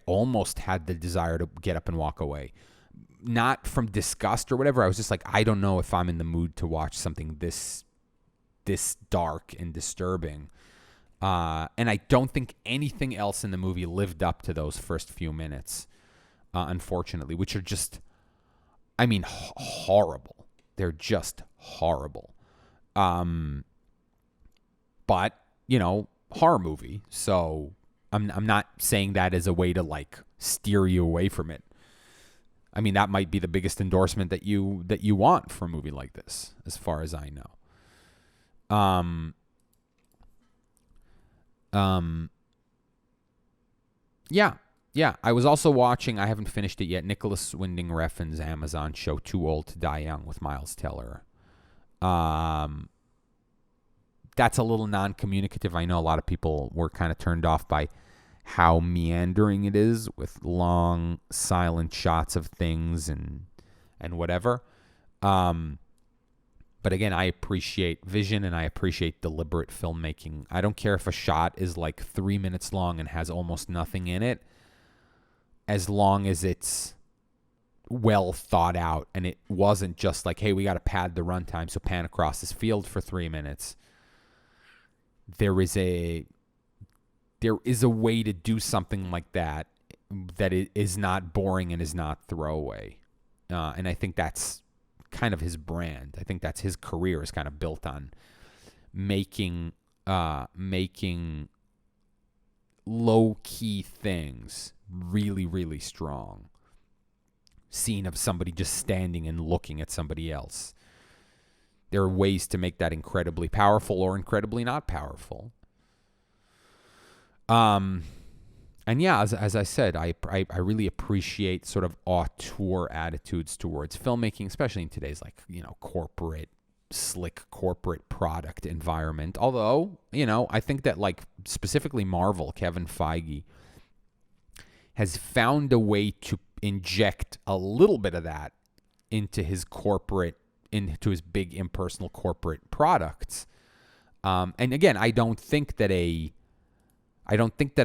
almost had the desire to get up and walk away. Not from disgust or whatever. I was just like, I don't know if I'm in the mood to watch something this dark and disturbing. And I don't think anything else in the movie lived up to those first few minutes, unfortunately, which are just, horrible. They're just horrible. But, horror movie. So I'm not saying that as a way to like steer you away from it. I mean, that might be the biggest endorsement that you want for a movie like this, as far as I know. Yeah. I was also watching, I haven't finished it yet, Nicholas Winding Refn's Amazon show Too Old to Die Young with Miles Teller. That's a little non-communicative. I know a lot of people were kind of turned off by how meandering it is with long, silent shots of things and whatever. But again, I appreciate vision and I appreciate deliberate filmmaking. I don't care if a shot is like 3 minutes long and has almost nothing in it, as long as it's well thought out and it wasn't just like, hey, we got to pad the runtime, so pan across this field for 3 minutes. There is a way to do something like that it is not boring and is not throwaway. And I think that's kind of his brand. I think that's his career is kind of built on making low-key things really, really strong. Scene of somebody just standing and looking at somebody else. There are ways to make that incredibly powerful or incredibly not powerful. And yeah, as I said, I really appreciate sort of auteur attitudes towards filmmaking, especially in today's slick corporate product environment. Although, I think that like specifically Marvel, Kevin Feige has found a way to inject a little bit of that into his big impersonal corporate products. And again, I don't think that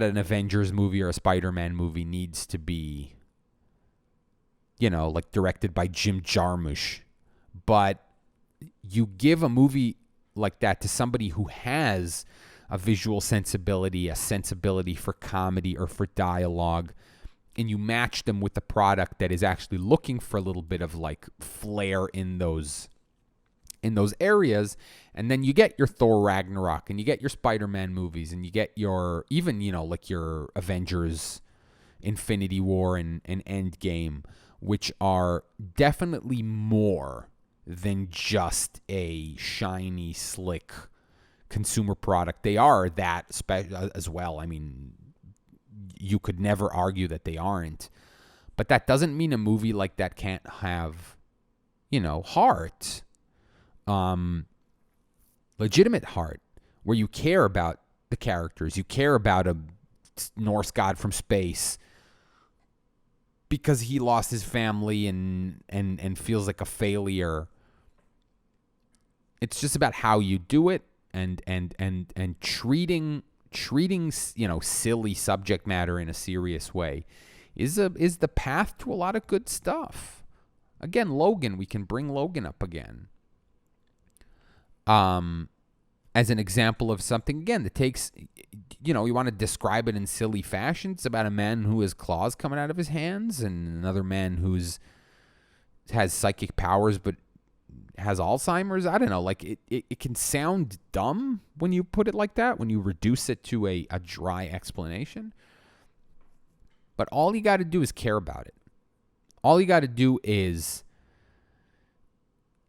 an Avengers movie or a Spider-Man movie needs to be, like directed by Jim Jarmusch. But you give a movie like that to somebody who has a visual sensibility, a sensibility for comedy or for dialogue, and you match them with the product that is actually looking for a little bit of like flair in those areas, and then you get your Thor Ragnarok and you get your Spider-Man movies and you get your even like your Avengers Infinity War and Endgame, which are definitely more than just a shiny, slick consumer product. They are that as well. I mean, you could never argue that they aren't, but that doesn't mean a movie like that can't have heart. Legitimate heart, where you care about the characters, you care about a Norse god from space because he lost his family and feels like a failure. It's just about how you do it and treating silly subject matter in a serious way is the path to a lot of good stuff. Again, Logan, we can bring Logan up again. As an example of something, again, that takes, you want to describe it in silly fashion. It's about a man who has claws coming out of his hands and another man has psychic powers but has Alzheimer's. I don't know. Like, it can sound dumb when you put it like that, when you reduce it to a dry explanation. But all you got to do is care about it. All you got to do is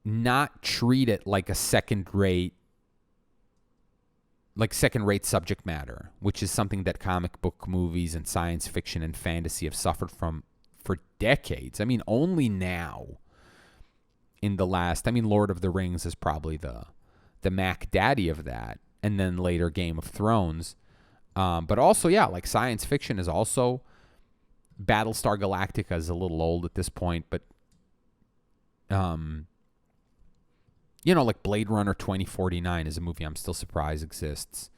not treat it like second-rate subject matter, which is something that comic book movies and science fiction and fantasy have suffered from for decades. I mean, only now in the last, Lord of the Rings is probably the Mac Daddy of that, and then later Game of Thrones. But also, yeah, like science fiction is also, Battlestar Galactica is a little old at this point, but like Blade Runner 2049 is a movie I'm still surprised exists,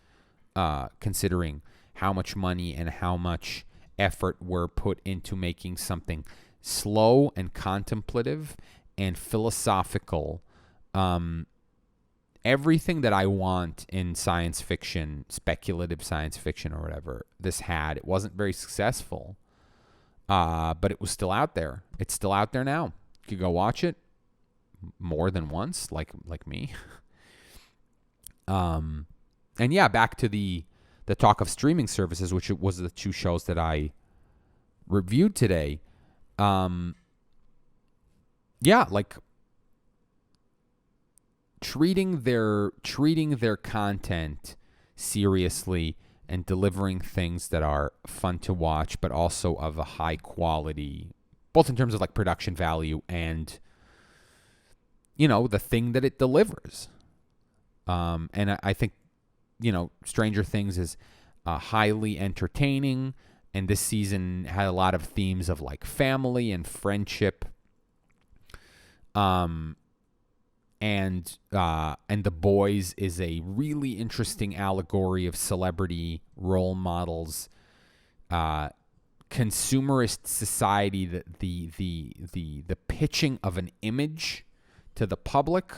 considering how much money and how much effort were put into making something slow and contemplative and philosophical. Everything that I want in science fiction, speculative science fiction or whatever, this had. It wasn't very successful, but it was still out there. It's still out there now. You could go watch it more than once, like me. And yeah, back to the the talk of streaming services, which was the two shows that I reviewed today. Like treating their content seriously and delivering things that are fun to watch, but also of a high quality, both in terms of like production value and, the thing that it delivers. And I think, Stranger Things is highly entertaining, and this season had a lot of themes of like family and friendship. And The Boys is a really interesting allegory of celebrity role models, consumerist society, the pitching of an image to the public,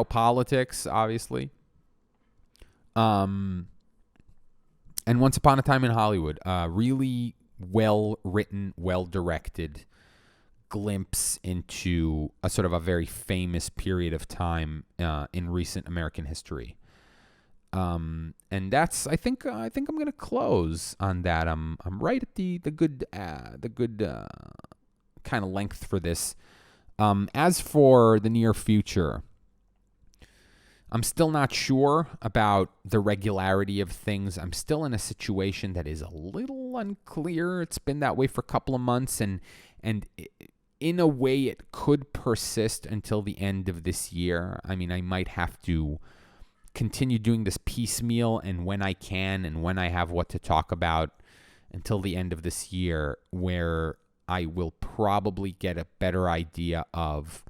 politics, obviously, and Once Upon a Time in Hollywood, really well written, well directed glimpse into a sort of a very famous period of time in recent American history. And that's I think I'm going to close on that. I'm right at the good kind of length for this. As for the near future, I'm still not sure about the regularity of things. I'm still in a situation that is a little unclear. It's been that way for a couple of months, and in a way, it could persist until the end of this year. I mean, I might have to continue doing this piecemeal, and when I can and when I have what to talk about until the end of this year, where I will probably get a better idea of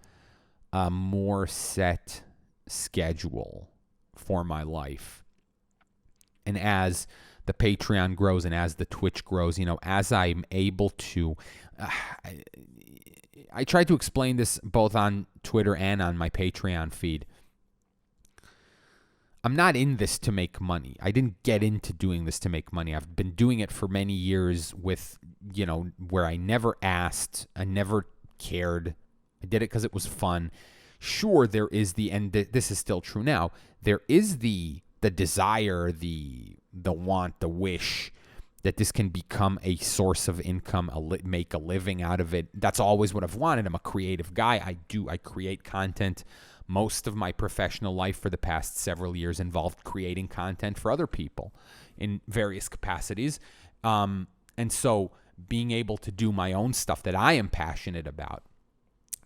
a more set schedule for my life. And as the Patreon grows and as the Twitch grows, as I'm able to... I tried to explain this both on Twitter and on my Patreon feed. I'm not in this to make money. I didn't get into doing this to make money. I've been doing it for many years with, where I never asked. I never cared. I did it because it was fun. Sure, there is and this is still true now, there is the desire, the want, the wish that this can become a source of income, make a living out of it. That's always what I've wanted. I'm a creative guy. I create content. Most of my professional life for the past several years involved creating content for other people in various capacities. And so being able to do my own stuff that I am passionate about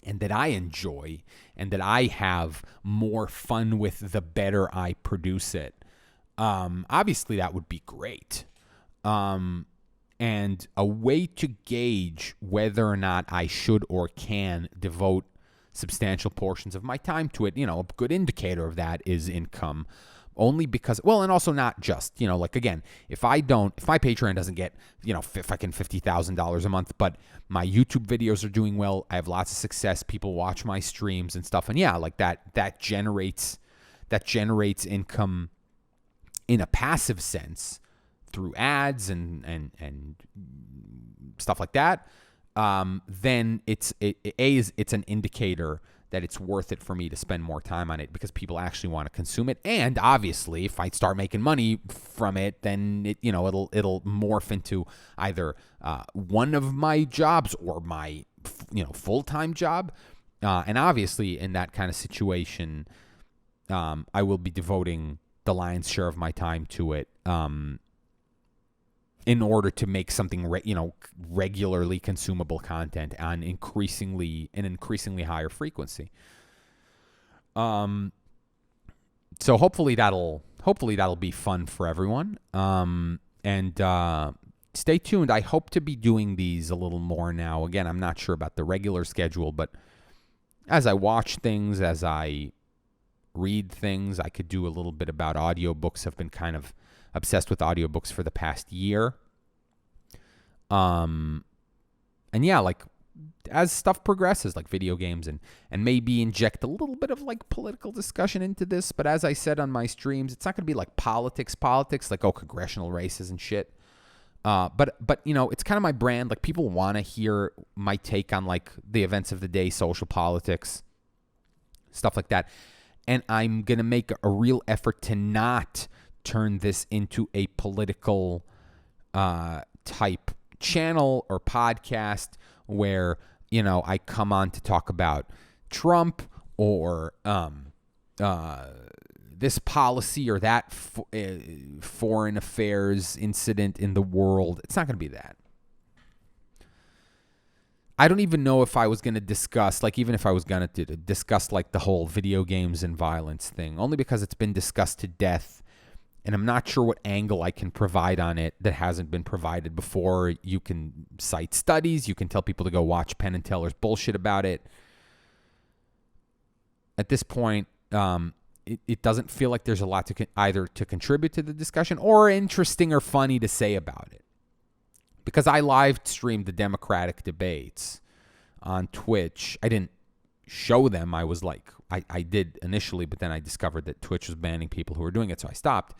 and that I enjoy and that I have more fun with, the better I produce it. Obviously, that would be great. And a way to gauge whether or not I should or can devote substantial portions of my time to it, a good indicator of that is income. Only because, and also not just, like, again, if my Patreon doesn't get, fucking $50,000 a month, but my YouTube videos are doing well, I have lots of success, people watch my streams and stuff, and like that generates income in a passive sense through ads and stuff like that. Then it's an indicator that it's worth it for me to spend more time on it because people actually want to consume it. And obviously, if I start making money from it, then it'll morph into either one of my jobs or my full-time job. And obviously, in that kind of situation, I will be devoting the lion's share of my time to it. In order to make something, regularly consumable content on increasingly higher frequency. So hopefully that'll be fun for everyone. And stay tuned. I hope to be doing these a little more now. Again, I'm not sure about the regular schedule, but as I watch things, as I read things, I could do a little bit about audiobooks. I've been kind of obsessed with audiobooks for the past year. And like as stuff progresses, like video games and maybe inject a little bit of like political discussion into this. But as I said on my streams, it's not going to be like politics, like, congressional races and shit. But it's kind of my brand. Like people want to hear my take on like the events of the day, social politics, stuff like that. And I'm going to make a real effort to not turn this into a political type channel or podcast where, I come on to talk about Trump or this policy or that foreign affairs incident in the world. It's not going to be that. I don't even know if I was going to discuss, even if I was going to discuss the whole video games and violence thing, only because it's been discussed to death, and I'm not sure what angle I can provide on it that hasn't been provided before. You can cite studies. You can tell people to go watch Penn and Teller's bullshit about it. At this point, it doesn't feel like there's a lot either to contribute to the discussion or interesting or funny to say about it. Because I live streamed the Democratic debates on Twitch. I didn't show them. I was I did initially, but then I discovered that Twitch was banning people who were doing it, so I stopped.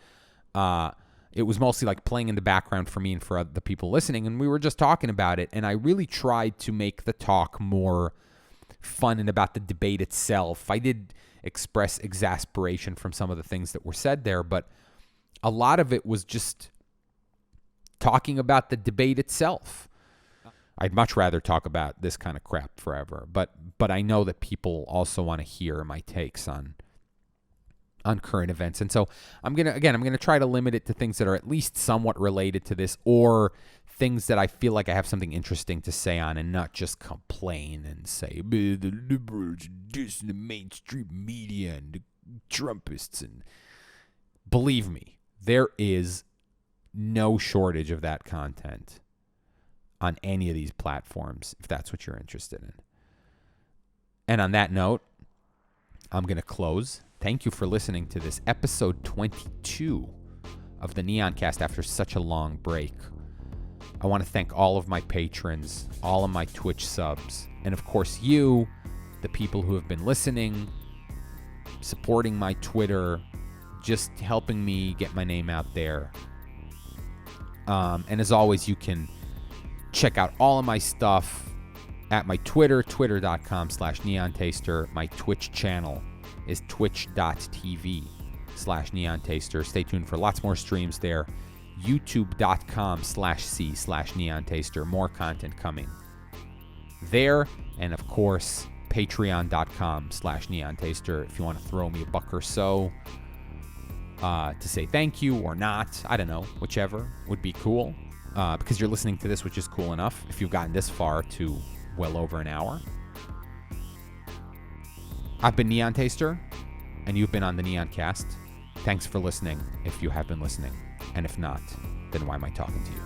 It was mostly playing in the background for me and for the people listening, and we were just talking about it. And I really tried to make the talk more fun and about the debate itself. I did express exasperation from some of the things that were said there, but a lot of it was just talking about the debate itself. I'd much rather talk about this kind of crap forever, but I know that people also want to hear my takes on current events. And so I'm going to try to limit it to things that are at least somewhat related to this, or things that I feel like I have something interesting to say on, and not just complain and say the liberals, just the mainstream media and the Trumpists. And believe me, there is no shortage of that content on any of these platforms, if that's what you're interested in. And on that note, I'm going to close. Thank you for listening to this episode 22 of the Neoncast after such a long break. I want to thank all of my patrons, all of my Twitch subs, and of course you, the people who have been listening, supporting my Twitter, just helping me get my name out there. And as always, you can check out all of my stuff at my Twitter, twitter.com/Neontaster. My Twitch channel is twitch.tv/Neontaster. Stay tuned for lots more streams there. youtube.com/C/Neontaster. More content coming there. And of course, patreon.com/Neontaster. If you want to throw me a buck or so to say thank you or not, I don't know, whichever would be cool. Because you're listening to this, which is cool enough if you've gotten this far to well over an hour. I've been Neontaster, and you've been on the Neoncast. Thanks for listening, if you have been listening. And if not, then why am I talking to you?